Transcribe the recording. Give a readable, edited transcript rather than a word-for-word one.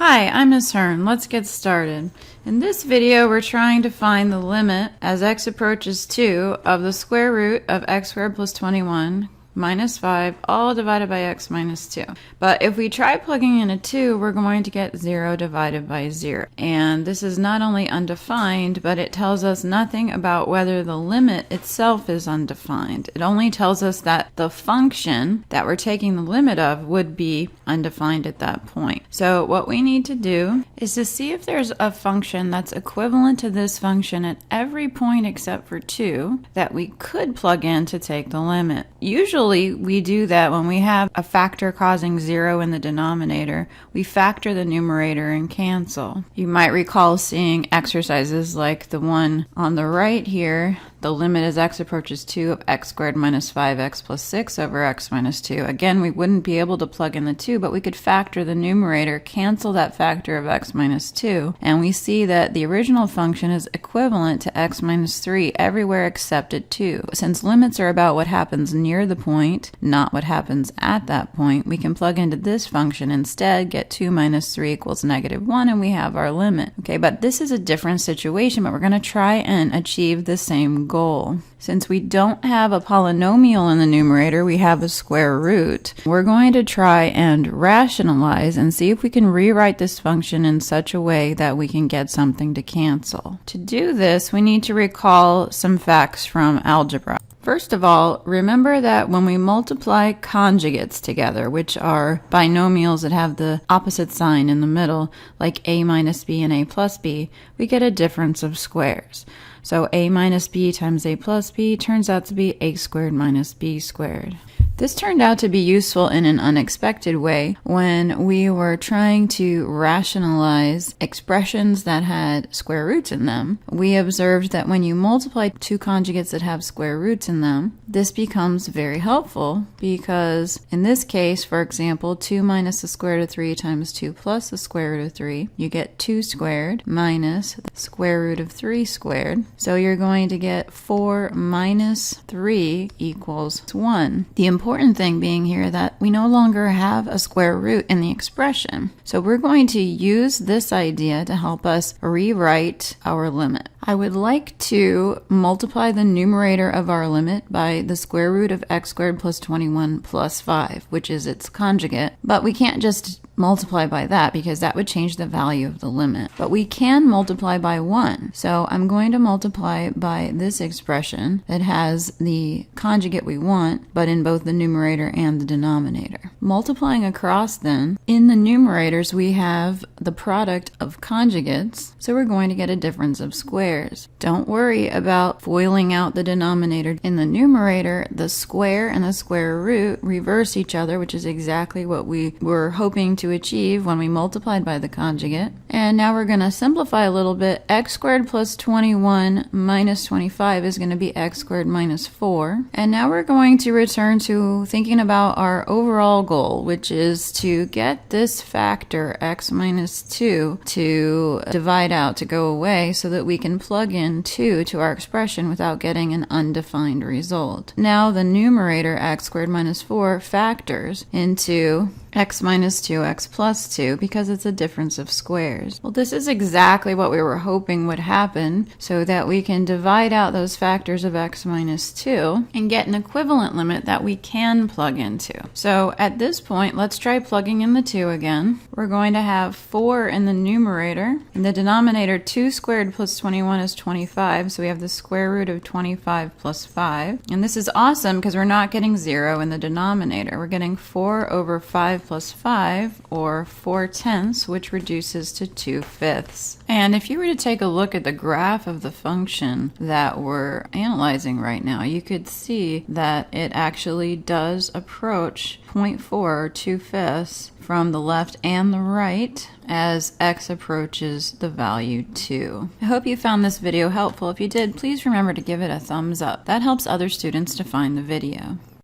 Hi, I'm Ms. Hearn. Let's get started. In this video, we're trying to find the limit as x approaches 2 of the square root of x squared plus 21 minus 5 all divided by x minus 2. But if we try plugging in a 2, we're going to get 0 divided by 0. And this is not only undefined, but it tells us nothing about whether the limit itself is undefined. It only tells us that the function that we're taking the limit of would be undefined at that point. So what we need to do is to see if there's a function that's equivalent to this function at every point except for 2 that we could plug in to take the limit. Usually we do that when we have a factor causing 0 in the denominator. We factor the numerator and cancel. You might recall seeing exercises like the one on the right here. The limit as x approaches 2 of x squared minus 5x plus 6 over x minus 2. Again, we wouldn't be able to plug in the 2, but we could factor the numerator, cancel that factor of x minus 2, and we see that the original function is equivalent to x minus 3 everywhere except at 2. Since limits are about what happens near the point, not what happens at that point, we can plug into this function instead, get 2 minus 3 equals negative 1, and we have our limit. Okay, but this is a different situation, but we're going to try and achieve the same goal. Since we don't have a polynomial in the numerator, we have a square root. We're going to try and rationalize and see if we can rewrite this function in such a way that we can get something to cancel. To do this, we need to recall some facts from algebra. First of all, remember that when we multiply conjugates together, which are binomials that have the opposite sign in the middle, like a minus b and a plus b, we get a difference of squares. So a minus b times a plus b turns out to be a squared minus b squared. This turned out to be useful in an unexpected way when we were trying to rationalize expressions that had square roots in them. We observed that when you multiply two conjugates that have square roots in them, this becomes very helpful because in this case, for example, 2 minus the square root of 3 times 2 plus the square root of 3, you get 2 squared minus the square root of 3 squared. So you're going to get 4 minus 3 equals 1. The important thing being here that we no longer have a square root in the expression. So we're going to use this idea to help us rewrite our limit. I would like to multiply the numerator of our limit by the square root of x squared plus 21 plus 5, which is its conjugate, but we can't just multiply by that because that would change the value of the limit. But we can multiply by 1. So I'm going to multiply by this expression that has the conjugate we want, but in both the numerator and the denominator. Multiplying across then, in the numerators we have the product of conjugates, so we're going to get a difference of squares. Don't worry about foiling out the denominator. In the numerator, the square and the square root reverse each other, which is exactly what we were hoping to achieve when we multiplied by the conjugate. And now we're going to simplify a little bit. X squared plus 21 minus 25 is going to be x squared minus 4. And now we're going to return to thinking about our overall goal, which is to get this factor x minus 2 to divide out, to go away, so that we can plug in 2 to our expression without getting an undefined result. Now the numerator x squared minus 4 factors into x minus 2x plus 2 because it's a difference of squares. Well, this is exactly what we were hoping would happen so that we can divide out those factors of x minus 2 and get an equivalent limit that we can plug into. So at this point, let's try plugging in the 2 again. We're going to have 4 in the numerator. In the denominator, 2 squared plus 21 is 25, so we have the square root of 25 plus 5. And this is awesome because we're not getting 0 in the denominator. We're getting 4 over 5 plus 5, or 4/10, which reduces to 2/5. And if you were to take a look at the graph of the function that we're analyzing right now, you could see that it actually does approach 0.4 or 2/5 from the left and the right as x approaches the value 2. I hope you found this video helpful. If you did, please remember to give it a thumbs up. That helps other students to find the video.